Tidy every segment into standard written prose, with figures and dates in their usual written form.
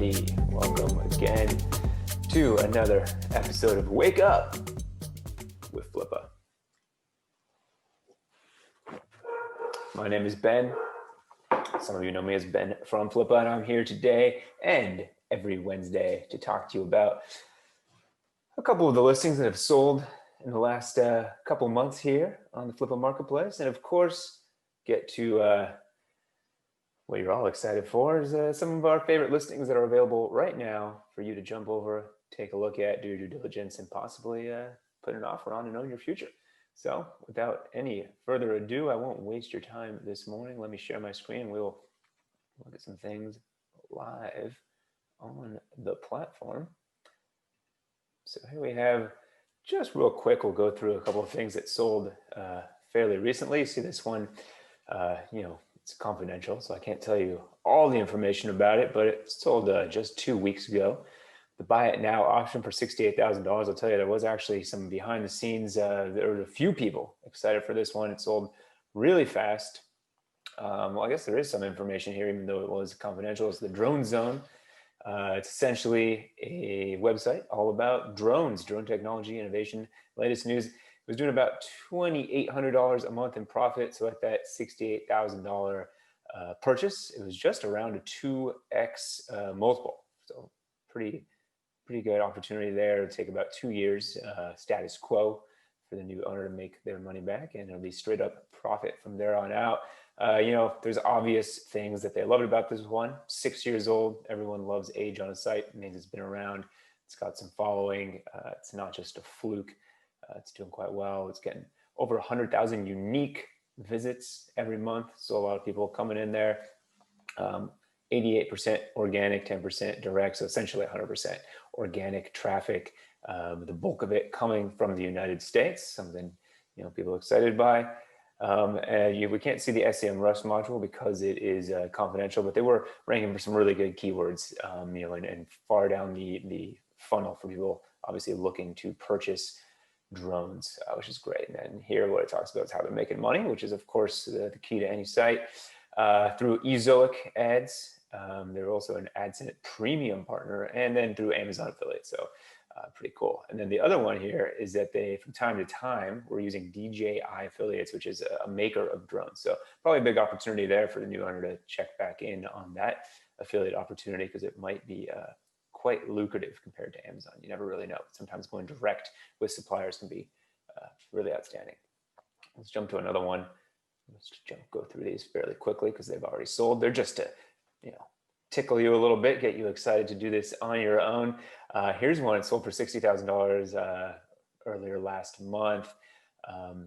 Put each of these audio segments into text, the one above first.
everybody. Welcome again to another episode of Wake Up with Flippa. My name is Ben. Some of you know me as Ben from Flippa, and I'm here today and every Wednesday to talk to you about a couple of the listings that have sold in the last couple months here on the Flippa marketplace, and of course get to what you're all excited for is some of our favorite listings that are available right now for you to jump over, take a look at, do your due diligence, and possibly put an offer on and own your future. So without any further ado, I won't waste your time this morning. Let me share my screen. We'll look at some things live on the platform. So here we have, just real quick, we'll go through a couple of things that sold fairly recently. You see this one, it's confidential, so I can't tell you all the information about it, but it sold just 2 weeks ago. The buy it now option for $68,000. I'll tell you, there was actually some behind the scenes. There were a few people excited for this one. It sold really fast. Well, I guess there is some information here, even though it was confidential. It's the Drone Zone. It's essentially a website all about drones, drone technology, innovation, latest news. It was doing about $2,800 a month in profit. So at that $68,000 purchase, it was just around a 2x multiple. So pretty good opportunity there. It'll take about 2 years, status quo, for the new owner to make their money back, and it'll be straight up profit from there on out. There's obvious things that they loved about this one. 6 years old. Everyone loves age on a site. It means it's been around. It's got some following. It's not just a fluke. It's doing quite well. It's getting over 100,000 unique visits every month. So a lot of people coming in there. 88% organic, 10% direct. So essentially 100% organic traffic. The bulk of it coming from the United States, something people are excited by. We can't see the SEM Rust module because it is confidential, but they were ranking for some really good keywords, and far down the funnel for people obviously looking to purchase drones, which is great. And then here what it talks about is how they're making money, which is of course the key to any site, through Ezoic ads. They're also an AdSense premium partner, and then through Amazon affiliates. So pretty cool. And then the other one here is that they, from time to time, were using DJI affiliates, which is a maker of drones. So probably a big opportunity there for the new owner to check back in on that affiliate opportunity, because it might be quite lucrative compared to Amazon. You never really know. Sometimes going direct with suppliers can be really outstanding. Let's jump to another one. Let's go through these fairly quickly because they've already sold. They're just to, tickle you a little bit, get you excited to do this on your own. Here's one. It sold for $60,000 earlier last month.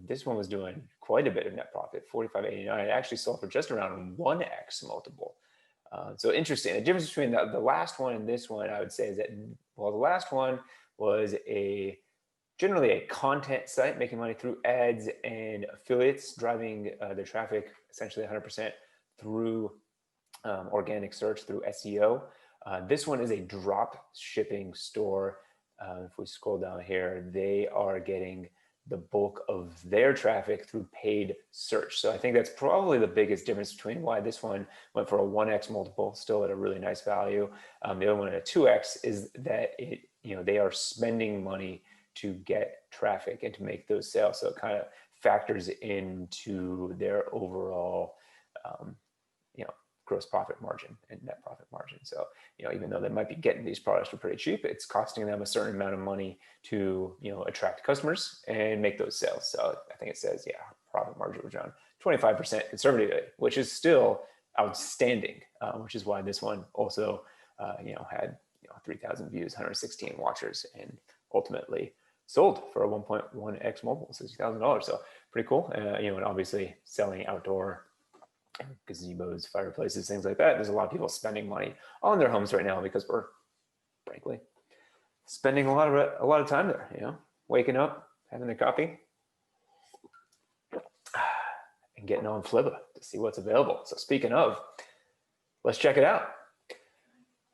This one was doing quite a bit of net profit, $45.89. It actually sold for just around 1x multiple. So interesting. The difference between the last one and this one, I would say, is that, well, the last one was generally a content site making money through ads and affiliates, driving their traffic essentially 100% through organic search, through SEO. This one is a drop shipping store. If we scroll down here, they are getting the bulk of their traffic through paid search. So I think that's probably the biggest difference between why this one went for a 1x multiple, still at a really nice value. The other one at a 2x is that they are spending money to get traffic and to make those sales. So it kind of factors into their overall, gross profit margin and net profit margin. So, even though they might be getting these products for pretty cheap, it's costing them a certain amount of money to, attract customers and make those sales. So I think it says, profit margin was around 25% conservatively, which is still outstanding, which is why this one also, had 3,000 views, 116 watchers, and ultimately sold for a 1.1x multiple, $60,000. So pretty cool. And obviously selling outdoor gazebos, fireplaces, things like that. There's a lot of people spending money on their homes right now because we're, frankly, spending a lot of time there. Waking up, having their coffee, and getting on Flippa to see what's available. So speaking of, let's check it out.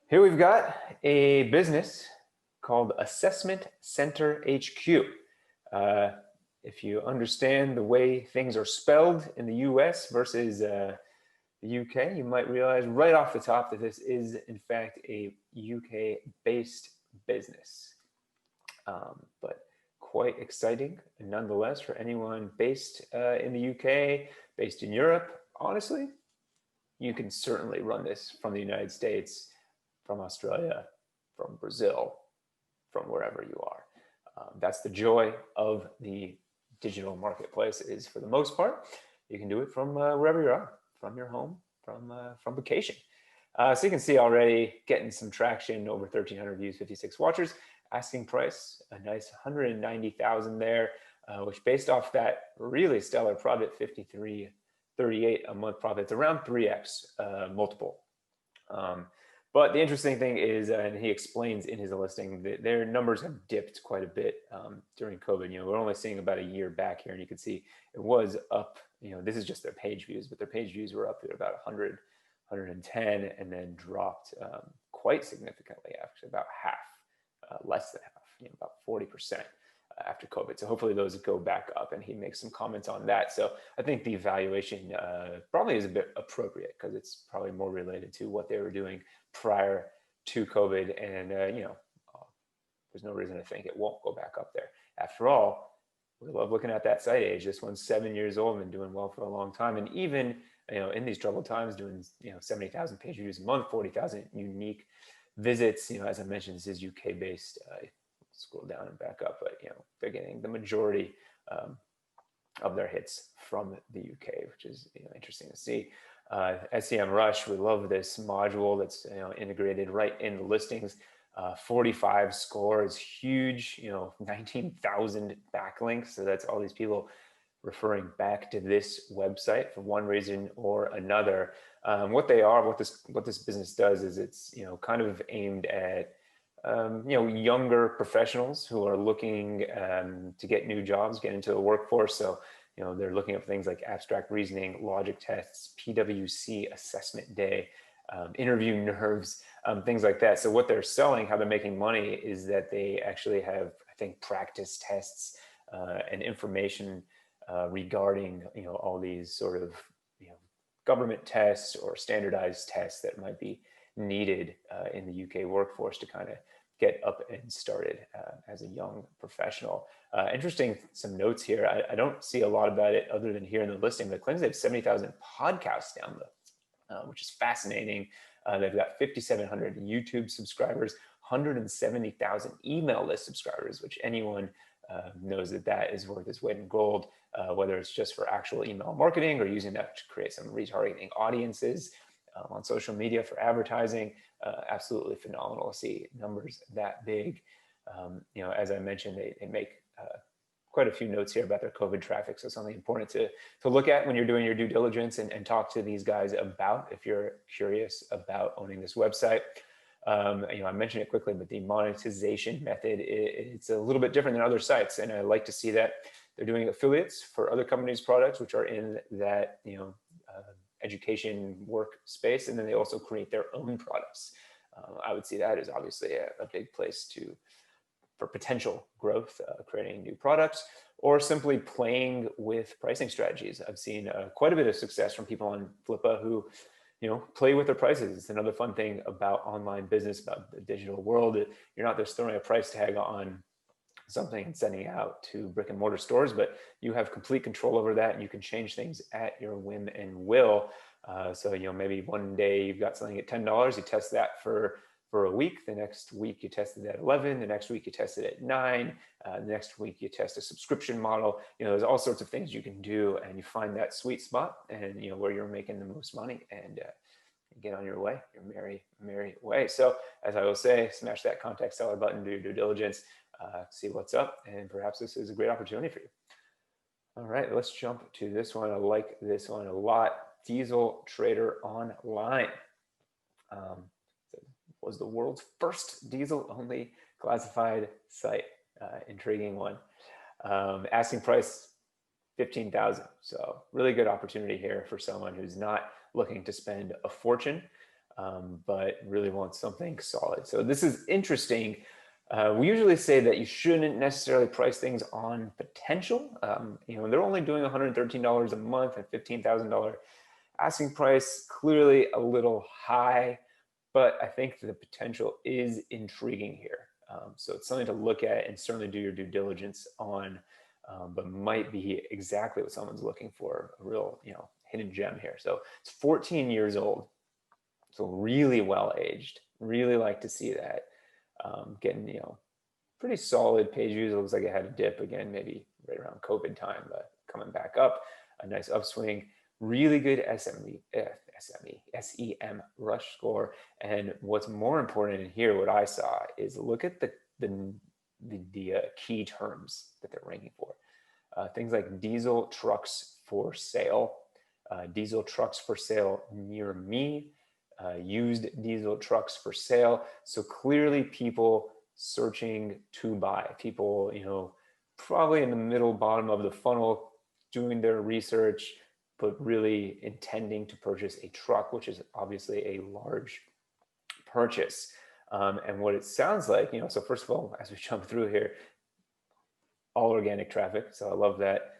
Here we've got a business called Assessment Center HQ. If you understand the way things are spelled in the US versus the the UK, you might realize right off the top that this is in fact a UK-based business. But quite exciting nonetheless for anyone based in the UK, based in Europe. Honestly, you can certainly run this from the United States, from Australia, from Brazil, from wherever you are. That's the joy of the digital marketplace is, for the most part, you can do it from wherever you are, from your home, from vacation. So you can see already getting some traction, over 1,300 views, 56 watchers. Asking price, a nice 190,000 there, which based off that really stellar profit, 53.38 a month profit, it's around 3x multiple. But the interesting thing is, and he explains in his listing, that their numbers have dipped quite a bit during COVID. We're only seeing about a year back here, and you can see it was up. This is just their page views, but their page views were up to about 100, 110, and then dropped quite significantly, actually about half. Less than half, about 40% after COVID. So hopefully those go back up, and he makes some comments on that. So I think the valuation probably is a bit appropriate, because it's probably more related to what they were doing prior to COVID. And, there's no reason to think it won't go back up there. After all, we love looking at that site age. This one's 7 years old and been doing well for a long time. And even, in these troubled times, doing, 70,000 page views a month, 40,000 unique visits. As I mentioned, this is UK based. Scroll down and back up, but they're getting the majority of their hits from the UK, which is interesting to see. SEM Rush, we love this module that's integrated right in the listings. 45 score is huge. 19,000 backlinks. So that's all these people referring back to this website for one reason or another. What this business does is it's kind of aimed at younger professionals who are looking to get new jobs, get into the workforce. So they're looking up things like abstract reasoning, logic tests, PwC assessment day, interview nerves, things like that. So what they're selling, how they're making money, is that they actually have, I think, practice tests and information regarding all these sort of government tests or standardized tests that might be needed in the UK workforce to kind of get up and started as a young professional. Interesting, some notes here. I don't see a lot about it other than here in the listing, but it claims they have 70,000 podcast downloads, which is fascinating. They've got 5,700 YouTube subscribers, 170,000 email list subscribers, which anyone knows that is worth its weight in gold, whether it's just for actual email marketing or using that to create some retargeting audiences on social media for advertising. Absolutely phenomenal to see numbers that big. As I mentioned, they make quite a few notes here about their COVID traffic. So something important to look at when you're doing your due diligence and talk to these guys about if you're curious about owning this website. I mentioned it quickly, but the monetization method, it's a little bit different than other sites. And I like to see that they're doing affiliates for other companies' products, which are in that, education work space. And then they also create their own products. I would see that as obviously a big place for potential growth, creating new products, or simply playing with pricing strategies. I've seen quite a bit of success from people on Flippa who play with their prices. It's another fun thing about online business, about the digital world. You're not just throwing a price tag on something and sending it out to brick and mortar stores, but you have complete control over that, and you can change things at your whim and will. So maybe one day you've got something at $10, you test that for a week. The next week you test it at 11. The next week you test it at 9. The next week you test a subscription model. There's all sorts of things you can do, and you find that sweet spot, and where you're making the most money, and get on your way, your merry way. So as I will say, smash that contact seller button, do your due diligence, see what's up, and perhaps this is a great opportunity for you. All right, let's jump to this one. I like this one a lot. Diesel Trader Online. Was the world's first diesel-only classified site. Intriguing one. Asking price, $15,000. So really good opportunity here for someone who's not looking to spend a fortune, but really wants something solid. So this is interesting. We usually say that you shouldn't necessarily price things on potential. They're only doing $113 a month and $15,000 Asking price clearly a little high, but I think the potential is intriguing here. So it's something to look at and certainly do your due diligence on, but might be exactly what someone's looking for, a real, hidden gem here. So it's 14 years old, so really well aged. Really like to see that. Getting, pretty solid page views. It looks like it had a dip again, maybe right around COVID time, but coming back up, a nice upswing. Really good SEM rush score. And what's more important in here, what I saw is look at the key terms that they're ranking for. Things like diesel trucks for sale, diesel trucks for sale near me, used diesel trucks for sale. So clearly people searching to buy, people, probably in the middle bottom of the funnel doing their research, but really intending to purchase a truck, which is obviously a large purchase. And what it sounds like, so first of all, as we jump through here, all organic traffic. So I love that.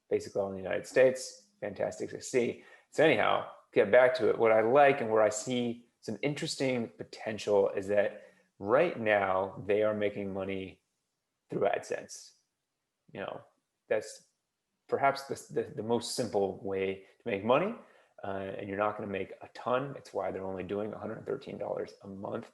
Basically all in the United States. Fantastic to see. So anyhow, get back to it. What I like and where I see some interesting potential is that right now they are making money through AdSense. That's perhaps the most simple way to make money, and you're not going to make a ton. It's why they're only doing $113 a month.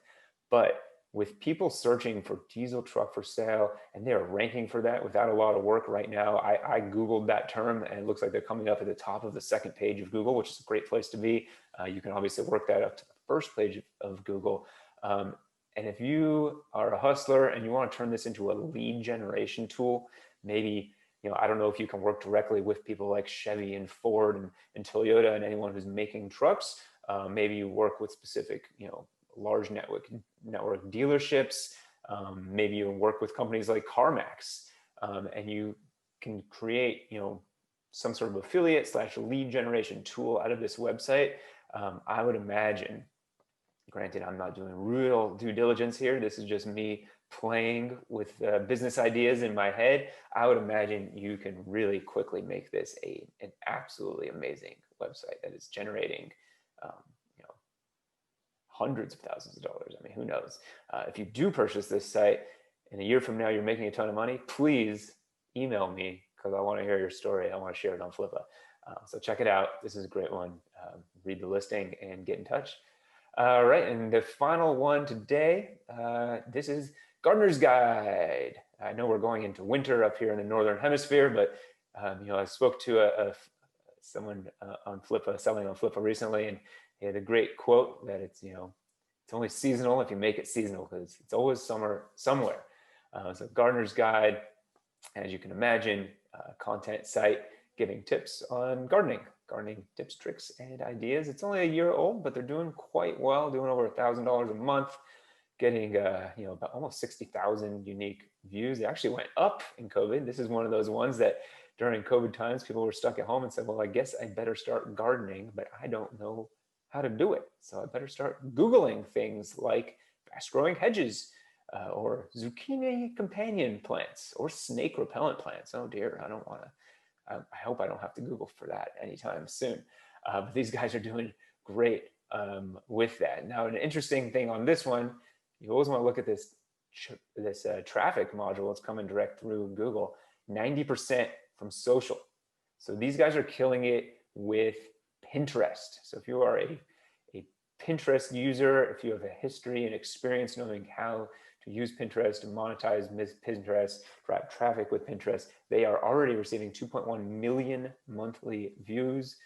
But with people searching for diesel truck for sale, and they're ranking for that without a lot of work right now, I Googled that term, and it looks like they're coming up at the top of the second page of Google, which is a great place to be. You can obviously work that up to the first page of Google. And if you are a hustler and you want to turn this into a lead generation tool, maybe, I don't know if you can work directly with people like Chevy and Ford and Toyota and anyone who's making trucks. Maybe you work with specific, large network dealerships. Maybe you work with companies like CarMax, and you can create, some sort of affiliate / lead generation tool out of this website. I would imagine, granted, I'm not doing real due diligence here. This is just me playing with business ideas in my head. I would imagine you can really quickly make this an absolutely amazing website that is generating, hundreds of thousands of dollars. I mean, who knows? If you do purchase this site and a year from now you're making a ton of money, please email me because I want to hear your story. I want to share it on Flippa. So check it out. This is a great one. Read the listing and get in touch. All right, and the final one today, this is Gardener's Guide. I know we're going into winter up here in the Northern Hemisphere, but I spoke to someone on Flippa, selling on Flippa recently, and he had a great quote that it's only seasonal if you make it seasonal, because it's always summer somewhere. So Gardener's Guide, as you can imagine, content site giving tips on gardening tips, tricks, and ideas. It's only a year old, but they're doing quite well, doing over $1,000 a month, getting about almost 60,000 unique views. They actually went up in COVID. This is one of those ones that during COVID times, people were stuck at home and said, well, I guess I better start gardening, but I don't know how to do it. So I better start Googling things like fast growing hedges, or zucchini companion plants, or snake repellent plants. Oh dear, I don't want to. I hope I don't have to Google for that anytime soon. But these guys are doing great with that. Now, an interesting thing on this one, you always want to look at this traffic module. It's coming direct through Google, 90% from social. So these guys are killing it with Pinterest. So if you are a Pinterest user, if you have a history and experience knowing how to use Pinterest to monetize Pinterest, drive traffic with Pinterest, they are already receiving 2.1 million monthly views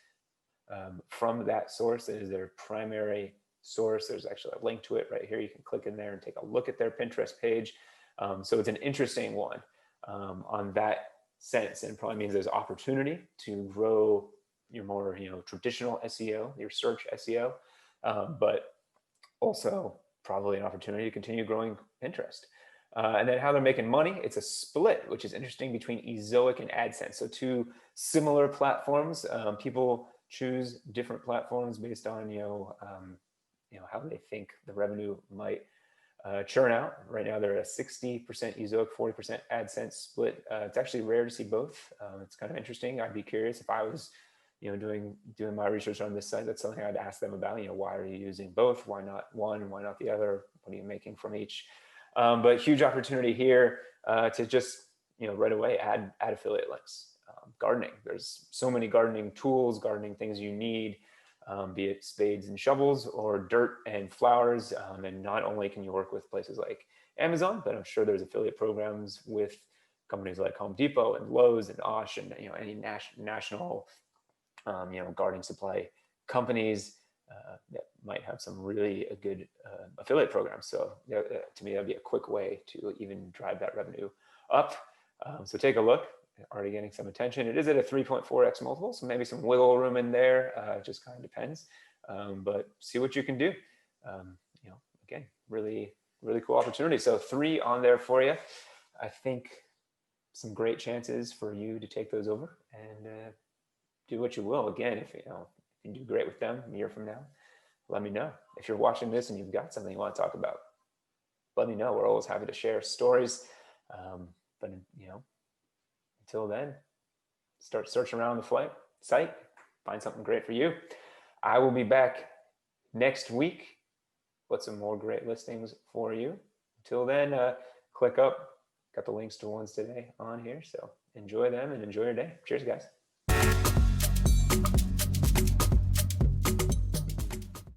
from that source. It is their primary source. There's actually a link to it right here. You can click in there and take a look at their Pinterest page. So it's an interesting one on that sense, and probably means there's opportunity to grow your more traditional SEO, your search SEO, but also probably an opportunity to continue growing Pinterest. And then how they're making money, it's a split, which is interesting, between Ezoic and AdSense. So two similar platforms. People choose different platforms based on how they think the revenue might churn out. Right now they're a 60% Ezoic, 40% AdSense split. It's actually rare to see both. It's kind of interesting. I'd be curious if I was doing my research on this site, that's something I'd ask them about. Why are you using both? Why not one? Why not the other? What are you making from each? But huge opportunity here to just right away add affiliate links. Gardening, there's so many gardening tools, gardening things you need, be it spades and shovels or dirt and flowers. And not only can you work with places like Amazon, but I'm sure there's affiliate programs with companies like Home Depot and Lowe's and Osh and any national gardening supply companies that might have some really good affiliate programs. So to me, that'd be a quick way to even drive that revenue up. So take a look. Already getting some attention. It is at a 3.4x multiple, so maybe some wiggle room in there. It just kind of depends. But see what you can do. Again, really, really cool opportunity. So 3 on there for you. I think some great chances for you to take those over and do what you will. Again, if you do great with them a year from now, let me know. If you're watching this and you've got something you want to talk about, let me know. We're always happy to share stories. But until then, start searching around the site, find something great for you. I will be back next week with some more great listings for you. Until then, click up. Got the links to ones today on here. So enjoy them and enjoy your day. Cheers, guys.